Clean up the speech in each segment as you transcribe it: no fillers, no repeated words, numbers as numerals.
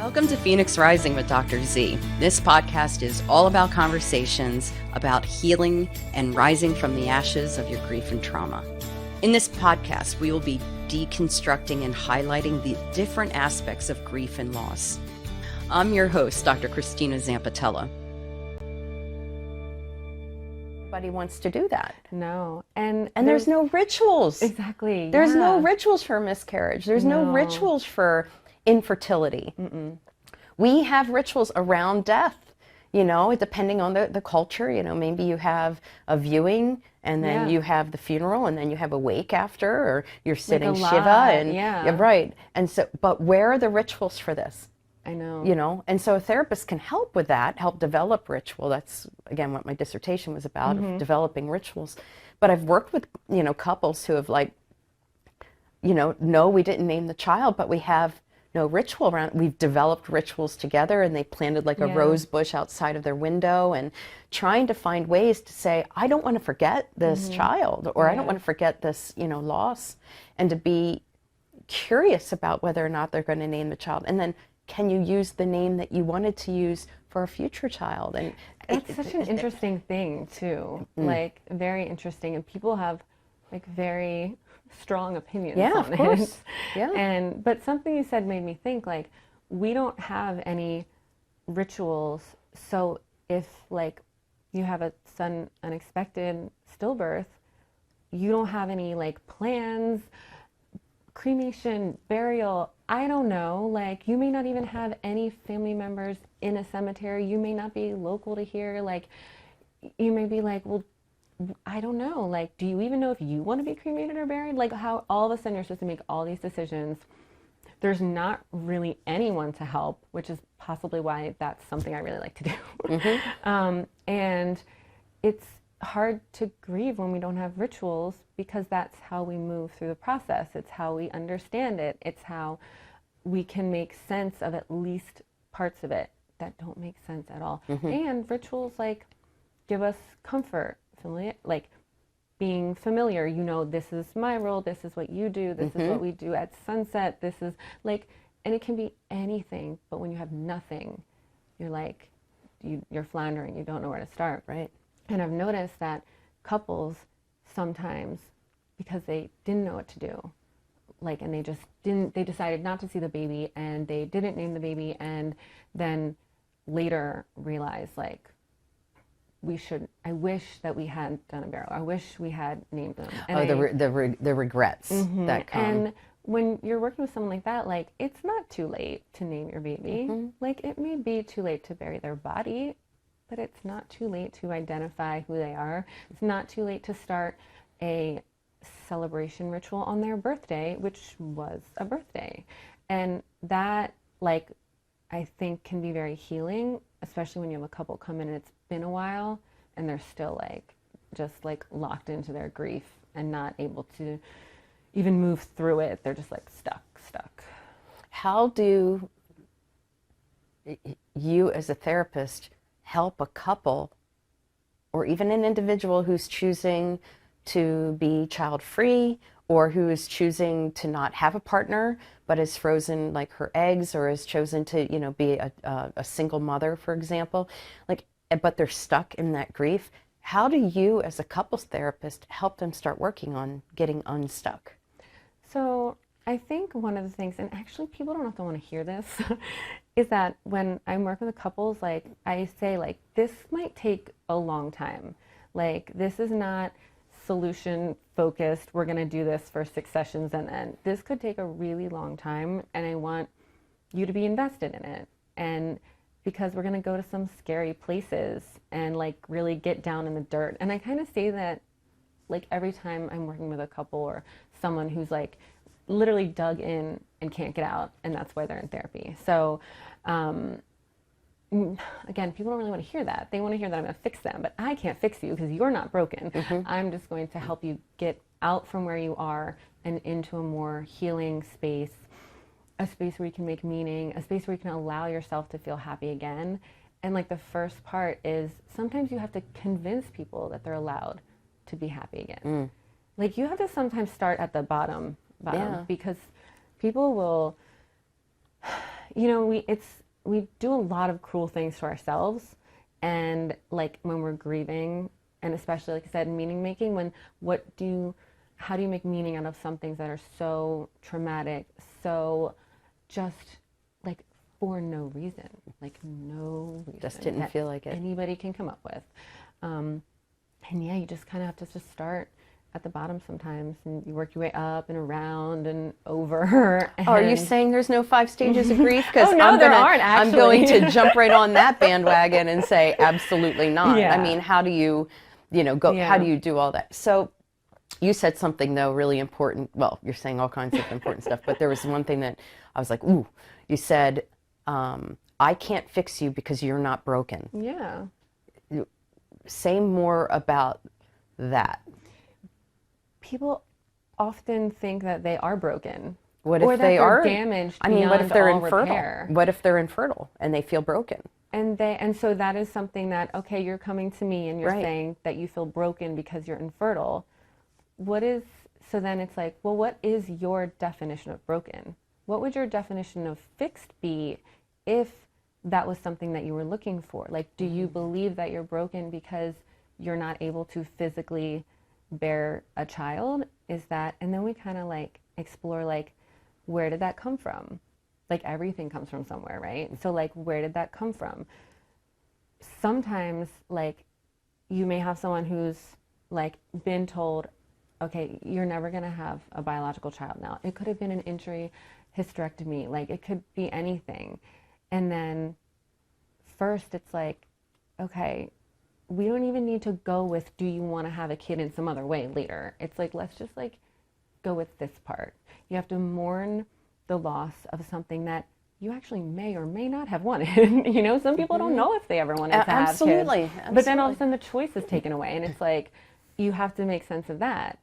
Welcome to Phoenix Rising with Dr. Z. This podcast is all about conversations about healing and rising from the ashes of your grief and trauma. In this podcast, we will be deconstructing and highlighting the different aspects of grief and loss. I'm your host, Dr. Christina Zampatella. Nobody wants to do that. No. And there's no rituals. Exactly. There's no rituals for miscarriage. There's no rituals for infertility. We have rituals around death, depending on the culture. Maybe you have a viewing and then you have the funeral and then you have a wake after, or you're sitting like Shiva and right. And so, but where are the rituals for this? I know. And so a therapist can help with that, help develop ritual. That's, again, what my dissertation was about, of developing rituals. But I've worked with, couples who have no, we didn't name the child, but we have no ritual around it. We've developed rituals together, and they planted like a rose bush outside of their window, and trying to find ways to say, I don't want to forget this child, or I don't want to forget this, loss, and to be curious about whether or not they're going to name the child. And then, can you use the name that you wanted to use for a future child? And that's such an interesting thing too, like very interesting. And people have like very strong opinions on of course. it. Yeah. But something you said made me think, like, we don't have any rituals. So if like you have a sudden unexpected stillbirth, you don't have any like plans, cremation, burial, I don't know, like you may not even have any family members in a cemetery. You may not be local to here. Like you may be like, well, I don't know. Like, do you even know if you want to be cremated or buried? Like how all of a sudden you're supposed to make all these decisions. There's not really anyone to help, which is possibly why that's something I really like to do. And it's hard to grieve when we don't have rituals, because that's how we move through the process. It's how we understand it. It's how we can make sense of at least parts of it that don't make sense at all. And rituals like give us comfort, familiar, like being familiar. This is my role. This is what you do. This is what we do at sunset. This is like, and it can be anything. But when you have nothing, you're like, you're floundering. You don't know where to start, right? And I've noticed that couples sometimes, because they didn't know what to do, like, and they decided not to see the baby, and they didn't name the baby, and then later realized, like, I wish that we had done a burial. I wish we had named them. And the regrets that come. And when you're working with someone like that, like, it's not too late to name your baby. Like, it may be too late to bury their body, but it's not too late to identify who they are. It's not too late to start a celebration ritual on their birthday, which was a birthday. And that, like, I think can be very healing, especially when you have a couple come in and it's been a while and they're still like, just like locked into their grief and not able to even move through it. They're just like stuck. How do you as a therapist help a couple, or even an individual who's choosing to be child-free, or who is choosing to not have a partner but is frozen like her eggs, or has chosen to be a single mother, for example, like, but they're stuck in that grief? How do you as a couples therapist help them start working on getting unstuck? So I think one of the things, and actually people don't have to want to hear this, is that when I'm working with couples, like, I say, like, this might take a long time. Like, this is not solution focused. We're going to do this for 6 sessions, and then this could take a really long time, and I want you to be invested in it. And because we're going to go to some scary places and like really get down in the dirt. And I kind of say that like every time I'm working with a couple or someone who's like literally dug in and can't get out, and that's why they're in therapy. So again, people don't really want to hear that. They want to hear that I'm going to fix them, but I can't fix you because you're not broken. I'm just going to help you get out from where you are and into a more healing space, a space where you can make meaning, a space where you can allow yourself to feel happy again. And like the first part is sometimes you have to convince people that they're allowed to be happy again. Like you have to sometimes start at the bottom, because people will, you know, we do a lot of cruel things to ourselves, and like when we're grieving, and especially like I said, meaning making. How do you make meaning out of some things that are so traumatic, so just like for no reason, like no reason, Just didn't feel like it. Anybody can come up with, and yeah, you just kind of have to just start at the bottom sometimes, and you work your way up and around and over. Oh, are you saying there's no 5 stages of grief? Because Oh, no, there aren't, actually. I'm going to jump right on that bandwagon and say absolutely not. Yeah. I mean, how do you, go? Yeah. How do you do all that? So, you said something though really important. Well, you're saying all kinds of important stuff, but there was one thing that I was like, ooh. You said, I can't fix you because you're not broken. Yeah. Say more about that. People often think that they are broken. What or if that they they're are damaged? I mean, what if they're beyond all infertile? repair? What if they're infertile and they feel broken? And so that is something that, okay, you're coming to me and you're Right. saying that you feel broken because you're infertile. So then it's like, well, what is your definition of broken? What would your definition of fixed be if that was something that you were looking for? Like, do you believe that you're broken because you're not able to physically bear a child? Is that, and then we kind of like explore, like, where did that come from? Like, everything comes from somewhere, right? So like, where did that come from? Sometimes, like, you may have someone who's like been told, okay, you're never going to have a biological child now. It could have been an injury, hysterectomy, like it could be anything. And then first it's like, okay, we don't even need to go with, do you want to have a kid in some other way later? It's like, let's just like go with this part. You have to mourn the loss of something that you actually may or may not have wanted. You know, some people don't know if they ever wanted to have kids. Absolutely. But then all of a sudden the choice is taken away, and it's like, you have to make sense of that.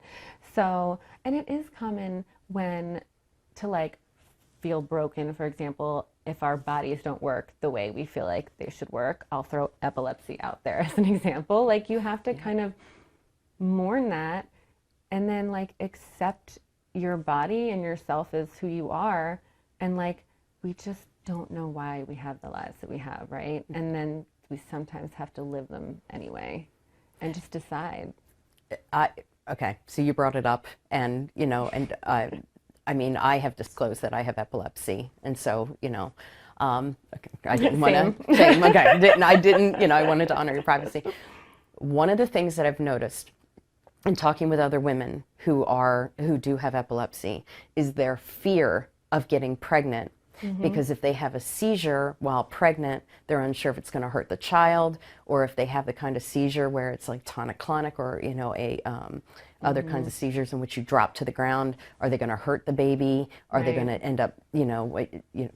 So, and it is common when to like feel broken, for example, if our bodies don't work the way we feel like they should work. I'll throw epilepsy out there as an example. Like, you have to kind of mourn that and then like accept your body and yourself as who you are. And like, we just don't know why we have the lives that we have, right? And then we sometimes have to live them anyway and just decide. Okay, so you brought it up, and I mean, I have disclosed that I have epilepsy, and so okay, I didn't want to say, okay, I didn't, I wanted to honor your privacy. One of the things that I've noticed in talking with other women who do have epilepsy is their fear of getting pregnant. Because if they have a seizure while pregnant, they're unsure if it's going to hurt the child, or if they have the kind of seizure where it's like tonic-clonic, or other kinds of seizures in which you drop to the ground. Are they going to hurt the baby? Are they going to end up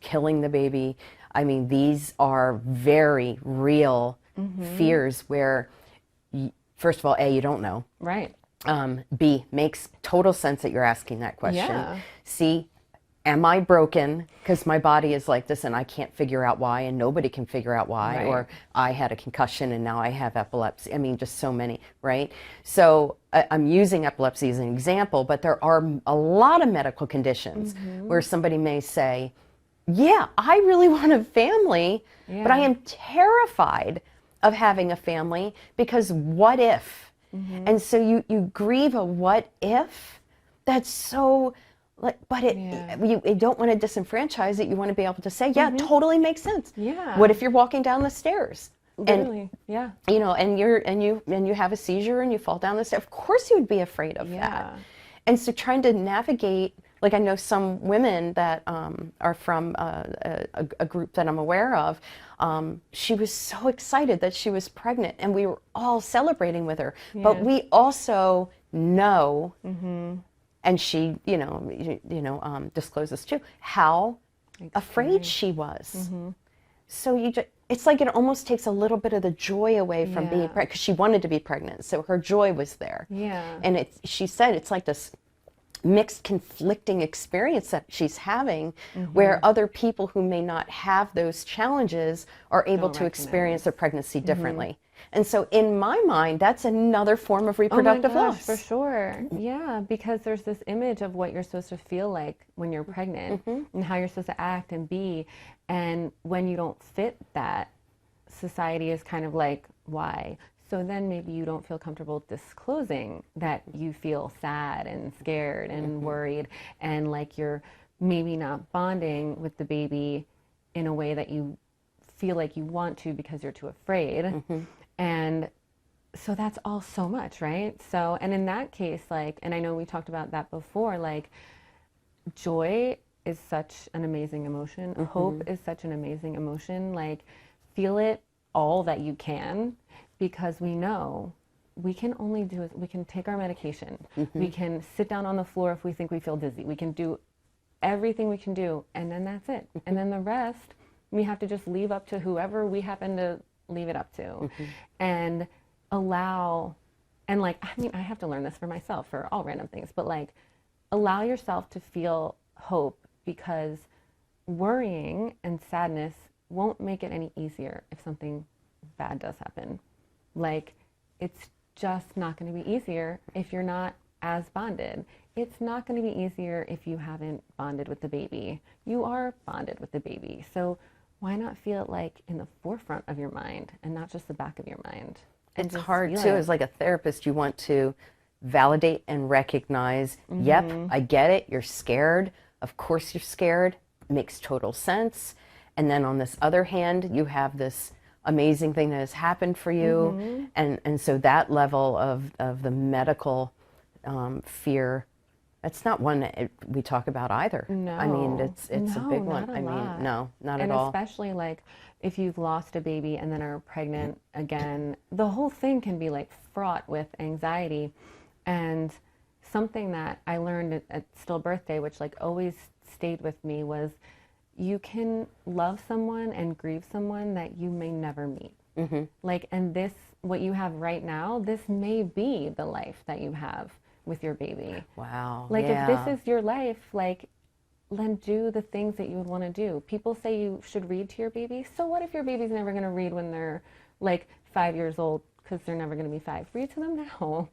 killing the baby? I mean, these are very real fears where, first of all, A, you don't know. Right. B, makes total sense that you're asking that question. Yeah. C, am I broken because my body is like this and I can't figure out why, and nobody can figure out why? Right. Or I had a concussion and now I have epilepsy. I mean, just so many, right? So I'm using epilepsy as an example, but there are a lot of medical conditions where somebody may say, yeah, I really want a family, but I am terrified of having a family because what if? And so you grieve a what if. That's so... but you don't want to disenfranchise it. You want to be able to say, yeah, totally makes sense. Yeah. What if you're walking down the stairs? Literally, and, and you have a seizure and you fall down the stairs? Of course you would be afraid of that. And so trying to navigate, like I know some women that are from a group that I'm aware of, she was so excited that she was pregnant and we were all celebrating with her. But we also know, and she, discloses too, how afraid she was. So it's like it almost takes a little bit of the joy away from being pregnant, because she wanted to be pregnant, so her joy was there. And she said it's like this mixed, conflicting experience that she's having, where other people who may not have those challenges are able to experience their pregnancy differently. And so in my mind, that's another form of Oh my reproductive gosh, loss. for sure. Yeah, because there's this image of what you're supposed to feel like when you're pregnant and how you're supposed to act and be. And when you don't fit that, society is kind of like, why? So then maybe you don't feel comfortable disclosing that you feel sad and scared and worried, and like you're maybe not bonding with the baby in a way that you feel like you want to because you're too afraid. And so that's all so much, right? So, and in that case, like, and I know we talked about that before, like, joy is such an amazing emotion. Hope is such an amazing emotion. Like, feel it all that you can, because we know we can only do it. We can take our medication. We can sit down on the floor if we think we feel dizzy. We can do everything we can do, and then that's it. And then the rest, we have to just leave up to whoever we happen to leave it up to. And allow, and like, I mean, I have to learn this for myself for all random things, but like, allow yourself to feel hope, because worrying and sadness won't make it any easier if something bad does happen. Like, it's just not going to be easier if you're not as bonded. It's not going to be easier if you haven't bonded with the baby. You are bonded with the baby. So why not feel it like in the forefront of your mind and not just the back of your mind? It's hard too. As like a therapist, you want to validate and recognize, yep, I get it. You're scared. Of course you're scared. Makes total sense. And then on this other hand, you have this amazing thing that has happened for you. And so that level of the medical fear, that's not one that we talk about either. No. I mean, it's No, a big one. not a I mean, lot. no, not And at all. especially like if you've lost a baby and then are pregnant again, the whole thing can be like fraught with anxiety. And something that I learned at stillbirth day, which like always stayed with me, was you can love someone and grieve someone that you may never meet. Like, and this, what you have right now, this may be the life that you have with your baby. Wow. Like, yeah. if this is your life, like, then do the things that you would want to do. People say you should read to your baby. So what if your baby's never going to read when they're like 5 years old, because they're never going to be 5? Read to them now.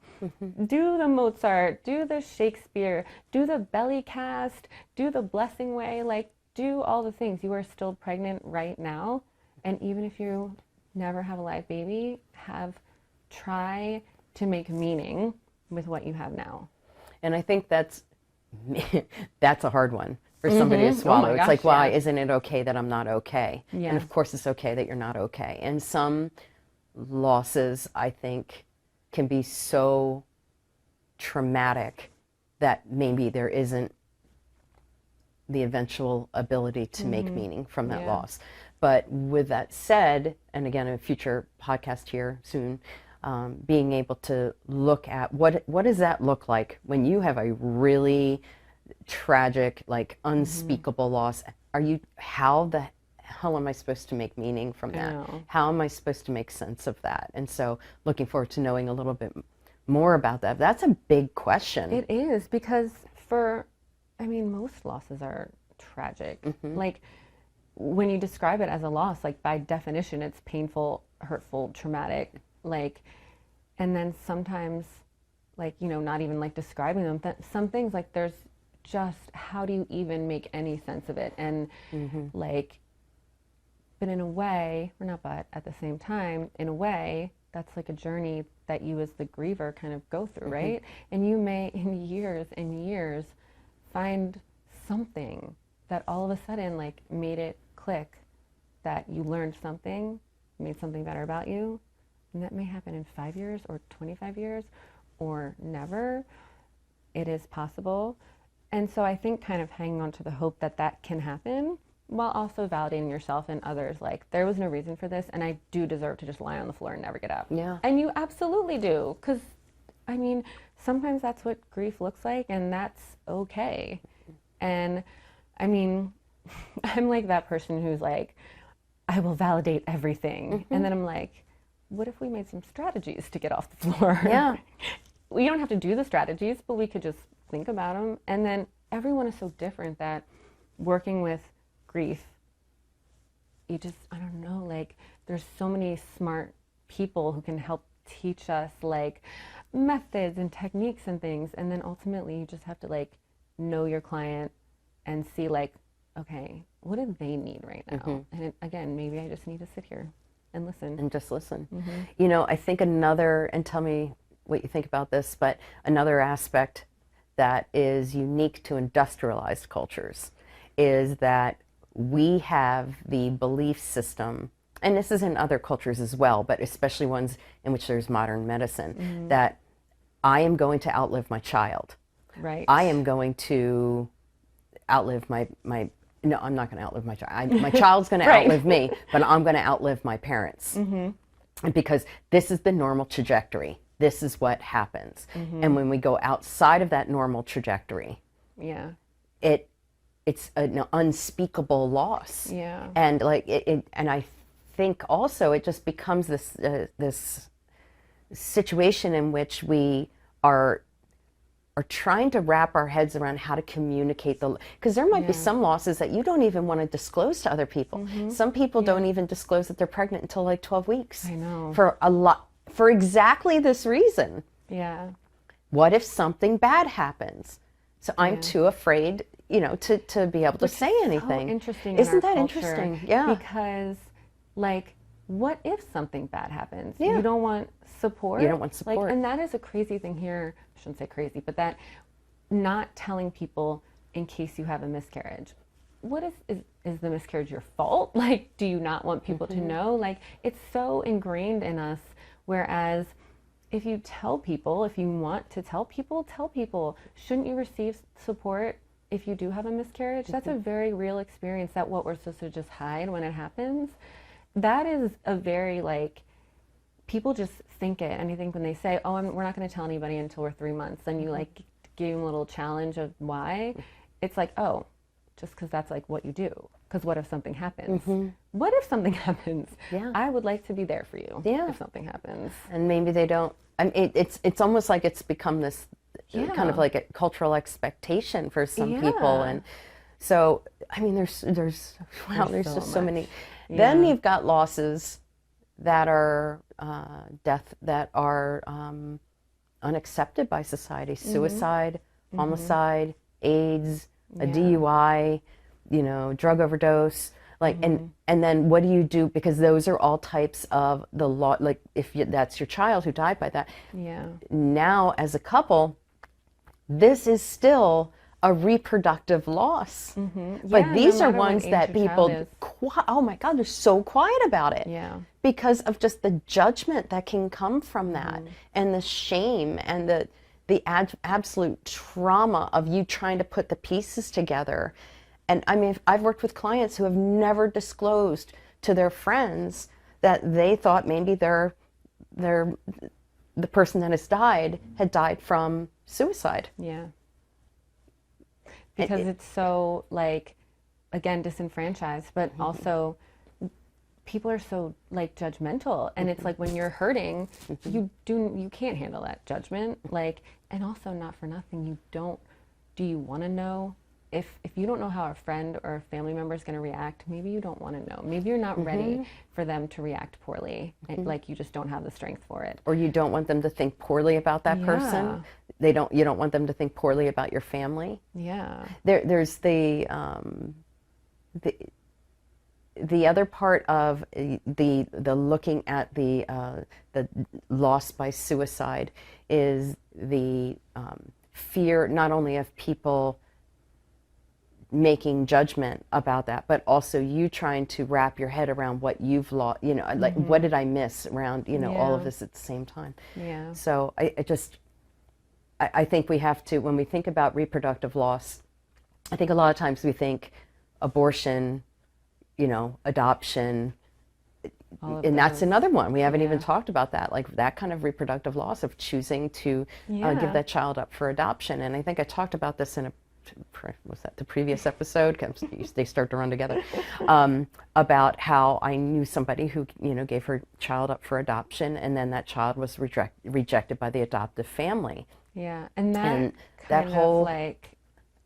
Do the Mozart, do the Shakespeare, do the belly cast, do the blessing way, like, do all the things. You are still pregnant right now. And even if you never have a live baby, try to make meaning with what you have now. And I think that's a hard one for somebody to swallow. It's gosh, like, why yeah. isn't it okay that I'm not okay? Yeah. And of course it's okay that you're not okay. And some losses, I think, can be so traumatic that maybe there isn't the eventual ability to make meaning from that loss. But with that said, and again, a future podcast here soon, being able to look at what does that look like when you have a really tragic, like unspeakable loss. How the hell am I supposed to make meaning from that? How am I supposed to make sense of that? And so looking forward to knowing a little bit more about that. That's a big question. It is, because most losses are tragic. Like, when you describe it as a loss, like, by definition, it's painful, hurtful, traumatic, like, and then sometimes, like, not even like describing them, some things, like, there's just, how do you even make any sense of it? And like, but in a way, or not, but at the same time, in a way, that's like a journey that you as the griever kind of go through, right? And you may, in years and years, find something that all of a sudden, like, made it click, that you learned something, made something better about you. And that may happen in 5 years or 25 years or never. It is possible. And so I think kind of hanging on to the hope that that can happen, while also validating yourself and others, like, there was no reason for this, and I do deserve to just lie on the floor and never get up. Yeah. And you absolutely do, because, sometimes that's what grief looks like, and that's okay. And, I'm like that person who's like, I will validate everything. And then I'm like, what if we made some strategies to get off the floor? Yeah. We don't have to do the strategies, but we could just think about them. And then everyone is so different that working with grief, I don't know, like, there's so many smart people who can help teach us like methods and techniques and things. And then ultimately you just have to like know your client and see like, okay, what do they need right now? And again, maybe I just need to sit here and listen. And just listen. You know, I think another, and tell me what you think about this, but another aspect that is unique to industrialized cultures is that we have the belief system, and this is in other cultures as well, but especially ones in which there's modern medicine, that I am going to outlive my child. Right. I am going to outlive my no, I'm not going to outlive my child. My child's going to outlive me, but I'm going to outlive my parents. Because this is the normal trajectory. This is what happens. And when we go outside of that normal trajectory, it's an unspeakable loss. And like and I think also it just becomes this this situation in which we are trying to wrap our heads around how to communicate because there might be some losses that you don't even want to disclose to other people. Some people don't even disclose that they're pregnant until like 12 weeks. I know. For exactly this reason. What if something bad happens? So I'm too afraid, you know, to be able to say anything. So interesting. Isn't that interesting? Yeah. Because like, what if something bad happens? You don't want support. You don't want support. Like, and that is a crazy thing here. I shouldn't say crazy, but that not telling people in case you have a miscarriage. What is the miscarriage your fault? Like, do you not want people to know? Like, it's so ingrained in us. Whereas if you tell people, if you want to tell people, shouldn't you receive support if you do have a miscarriage? That's a very real experience that what we're supposed to just hide when it happens. That is a very like, people just think it. And I think when they say, oh, we're not going to tell anybody until we're 3 months, then you like give them a little challenge of why. It's like, oh, just because that's like what you do. Because what if something happens? What if something happens? I would like to be there for you if something happens. And maybe they don't. I mean, it's almost like it's become this kind of like a cultural expectation for some people. And so, I mean, there's just so many. Then you've got losses that are death that are unaccepted by society: suicide, homicide, AIDS, a DUI, you know, drug overdose. Like, and then what do you do? Because those are all types of the law. Like, if that's your child who died by that. Now, as a couple, this is still a reproductive loss. But these are ones that people, oh my God, they're so quiet about it. Because of just the judgment that can come from that, and the shame, and the absolute trauma of you trying to put the pieces together. And I mean, I've worked with clients who have never disclosed to their friends that they thought maybe the person that has died had died from suicide. Because it's so like, again, disenfranchised, but also people are so like judgmental, and it's like when you're hurting, you can't handle that judgment. Like, and also not for nothing, do you want to know? If you don't know how a friend or a family member is going to react, maybe you don't want to know. Maybe you're not ready for them to react poorly. And, like, you just don't have the strength for it. Or you don't want them to think poorly about that person. You don't want them to think poorly about your family. There's the other part of the looking at the loss by suicide is the fear not only of people making judgment about that, but also you trying to wrap your head around what you've lost, you know, like what did I miss around, you know, all of this at the same time. So I think we have to, when we think about reproductive loss, I think a lot of times we think abortion, you know, adoption, and that's another one. We haven't even talked about that, like that kind of reproductive loss of choosing to give that child up for adoption. And I think I talked about this in was that the previous episode? They start to run together. About how I knew somebody who, you know, gave her child up for adoption, and then that child was rejected by the adoptive family. And that whole like,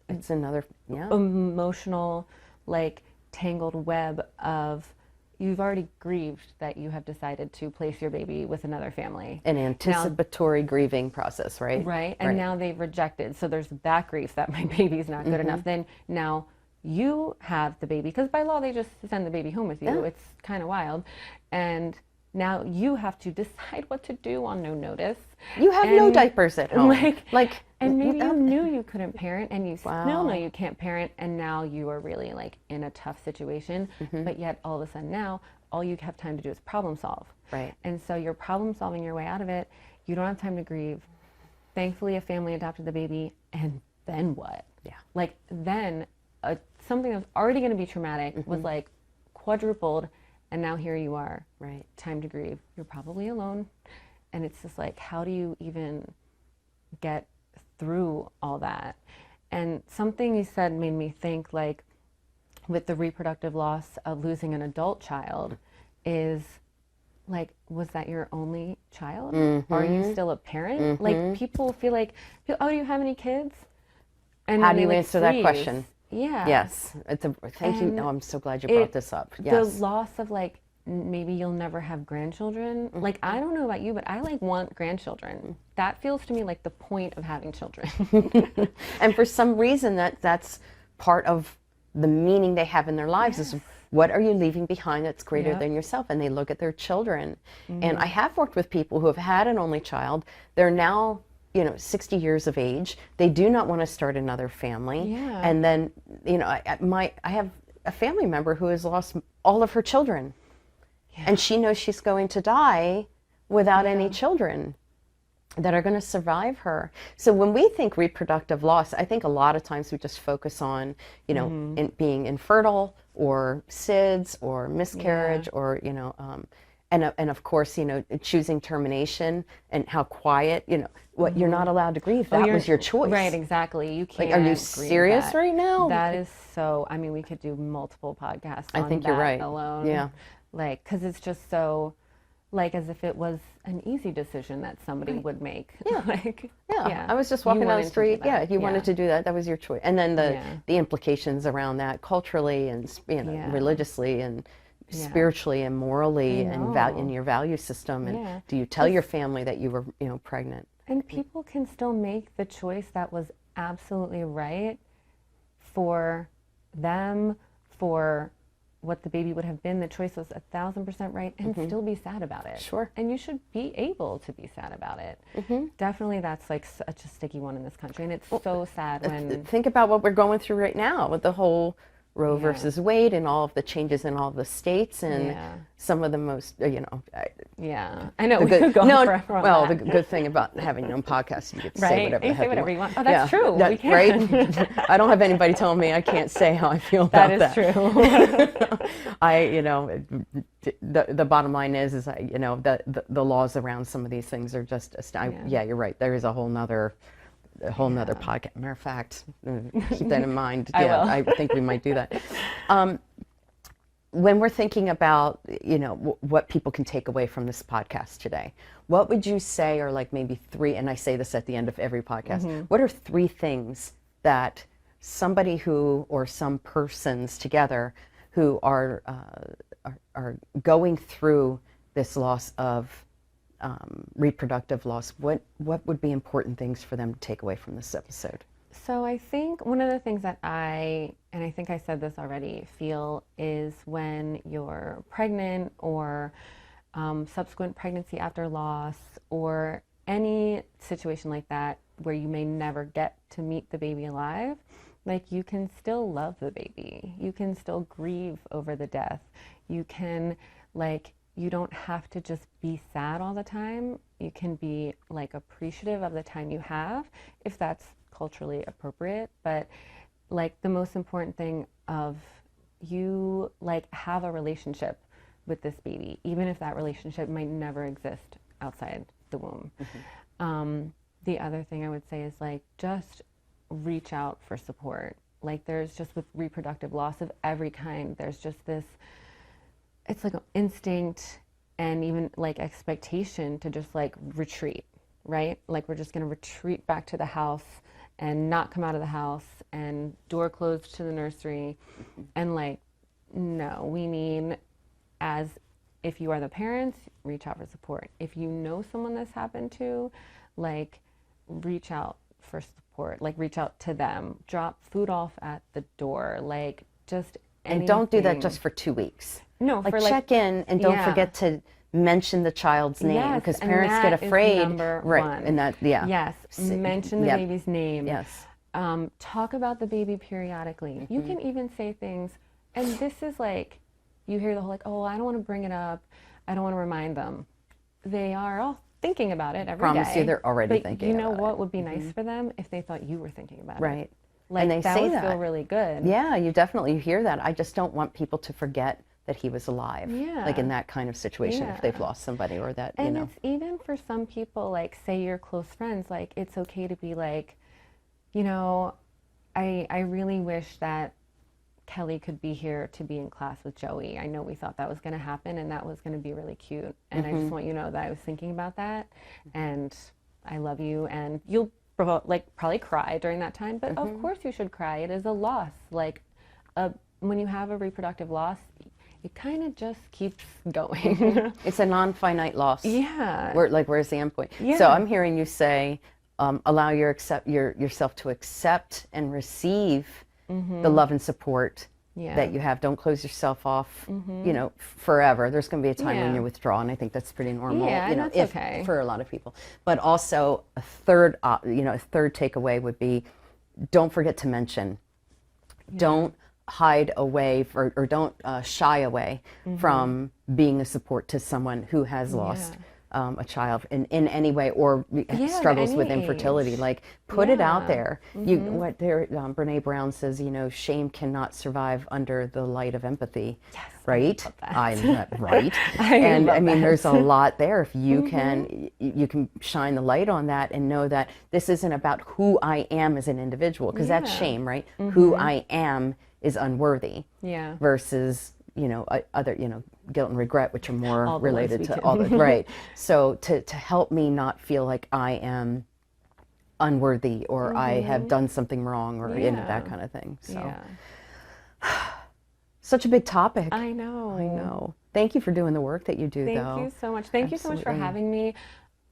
it's another emotional, like tangled web of you've already grieved that you have decided to place your baby with another family. An anticipatory grieving process, right? Right. And now they've rejected. So there's that grief that my baby's not good enough. Then now you have the baby, because by law they just send the baby home with you. It's kind of wild. And now you have to decide what to do on no notice. You have no diapers at home. And maybe you knew you couldn't parent, and you still know you can't parent, and now you are really like in a tough situation. But yet all of a sudden now all you have time to do is problem solve. Right. And so you're problem solving your way out of it. You don't have time to grieve. Thankfully, a family adopted the baby, and then what? Yeah. Like then something that was already going to be traumatic was like quadrupled, and now here you are. Right. Time to grieve. You're probably alone, and it's just like, how do you even get through all that? And something you said made me think, like, with the reproductive loss of losing an adult child, is like, was that your only child? Are you still a parent? Like, people feel like, oh, do you have any kids? And how do you answer that question? Yeah. Yes. Thank you. No, I'm so glad you brought this up. Yes. The loss of, like, maybe you'll never have grandchildren. Like, I don't know about you, but I like want grandchildren. That feels to me like the point of having children. And for some reason that's part of the meaning they have in their lives is, what are you leaving behind that's greater than yourself? And they look at their children. And I have worked with people who have had an only child. They're now 60 years of age. They do not want to start another family. Yeah. And then, I have a family member who has lost all of her children. And she knows she's going to die without any children that are going to survive her. So when we think reproductive loss, I think a lot of times we just focus on, being infertile or SIDS or miscarriage or, and of course, choosing termination and how quiet, what you're not allowed to grieve. That was your choice. Right, exactly. You can't. Like, are you serious right now? That is so, I mean, we could do multiple podcasts on I think that you're right. alone. Yeah. Like, because it's just so, like, as if it was an easy decision that somebody would make. Yeah. Like, I was just walking down the street. Yeah, you wanted to do that. That was your choice. And then the implications around that culturally and religiously and spiritually and morally and in your value system. And do you tell your family that you were pregnant? And people can still make the choice that was absolutely right for them, for what the baby would have been. The choice was 1,000% right, and still be sad about it. Sure. And you should be able to be sad about it. Definitely, that's like such a sticky one in this country, and it's so sad when... Think about what we're going through right now with the whole Roe versus Wade and all of the changes in all of the states and some of the most, I know, we could go forever on well, that. the good thing about having your own podcast, you get to say whatever the heck whatever you you want. want. Oh, that's true. We can. Right? I don't have anybody telling me I can't say how I feel about that. That is true. The bottom line is the laws around some of these things are just, you're right. There is a whole nother podcast. Matter of fact, keep that in mind. I think we might do that. When we're thinking about, what people can take away from this podcast today, what would you say are like maybe three, and I say this at the end of every podcast, what are three things that somebody who, or some persons together who are going through this loss of reproductive loss, what would be important things for them to take away from this episode? So I think one of the things that I think I said this already, feel is when you're pregnant or subsequent pregnancy after loss or any situation like that where you may never get to meet the baby alive, like, you can still love the baby. You can still grieve over the death. You can, like, you don't have to just be sad all the time. You can be, like, appreciative of the time you have, if that's culturally appropriate. But, like, the most important thing of you, like, have a relationship with this baby, even if that relationship might never exist outside the womb. The other thing I would say is, like, just reach out for support. Like, there's just, with reproductive loss of every kind, there's just this, it's like an instinct and even like expectation to just like retreat, right? Like, we're just going to retreat back to the house and not come out of the house and door closed to the nursery. And like, no, we need as if you are the parents, reach out for support. If you know someone this happened to, like, reach out for support, like reach out to them, drop food off at the door, like just anything. And don't do that just for 2 weeks. No, like for check in and don't forget to mention the child's name, because parents get afraid. Right. And that, Yes. Mention the baby's name. Yes. Talk about the baby periodically. You can even say things, and this is like, you hear the whole like, oh, I don't want to bring it up. I don't want to remind them. They are all thinking about it every day. Promise you they're already thinking about it. You know what would be nice for them? If they thought you were thinking about it. Right. Like, and they that say would that. feel really good. Yeah, you definitely hear that. I just don't want people to forget that he was alive. Yeah. Like in that kind of situation, if they've lost somebody or that, and it's even for some people, like, say you're close friends, like, it's okay to be like, you know, I really wish that Kelly could be here to be in class with Joey. I know we thought that was going to happen and that was going to be really cute. And I just want you to know that I was thinking about that, and I love you, and you'll probably cry during that time, but of course you should cry. It is a loss. Like, when you have a reproductive loss, it kind of just keeps going. It's a non-finite loss. Yeah. Where's the end point? Yeah. So I'm hearing you say, allow yourself to accept and receive the love and support that you have. Don't close yourself off, you know, forever. There's going to be a time when you withdraw, and I think that's pretty normal, Yeah, you know, that's okay. for a lot of people. But also a third takeaway would be, don't forget to mention. Don't hide away or don't shy away from being a support to someone who has lost a child in any way, or struggles with infertility. Like, put it out there. Brene Brown says, you know, shame cannot survive under the light of empathy. Yes, right? Right. I mean, there's a lot there. If you can shine the light on that and know that this isn't about who I am as an individual, because that's shame, right? Who I am is unworthy. Yeah. Versus, you know, other, you know, guilt and regret, which are more related to all the right. So to help me not feel like I am unworthy, or I have done something wrong, or you know, that kind of thing. So such a big topic. I know. Thank you for doing the work that you do. Thank you so much. Thank you so much for having me.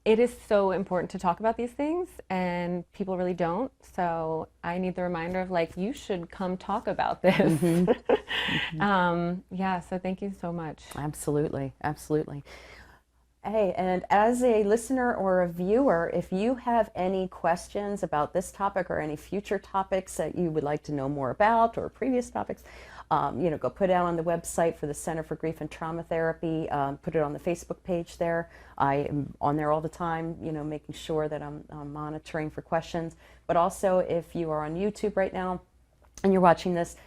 It is so important to talk about these things, and people really don't. So I need the reminder of, like, you should come talk about this. So thank you so much. Absolutely. Hey, and as a listener or a viewer, if you have any questions about this topic or any future topics that you would like to know more about, or previous topics, you know, go put it out on the website for the Center for Grief and Trauma Therapy. Put it on the Facebook page there. I am on there all the time, you know, making sure that I'm monitoring for questions. But also, if you are on YouTube right now and you're watching this,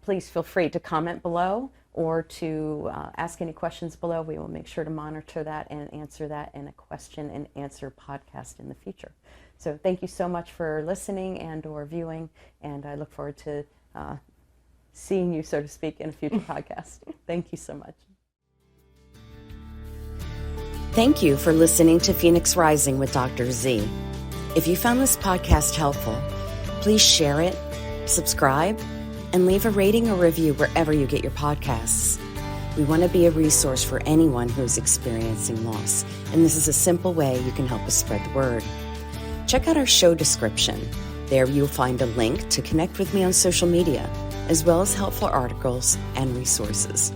please feel free to comment below, or to ask any questions below. We will make sure to monitor that and answer that in a question and answer podcast in the future. So thank you so much for listening and or viewing, and I look forward to seeing you, so to speak, in a future podcast. Thank you so much. Thank you for listening to Phoenix Rising with Dr. Z. If you found this podcast helpful, please share it, subscribe, and leave a rating or review wherever you get your podcasts. We want to be a resource for anyone who is experiencing loss, and this is a simple way you can help us spread the word. Check out our show description. There you'll find a link to connect with me on social media, as well as helpful articles and resources.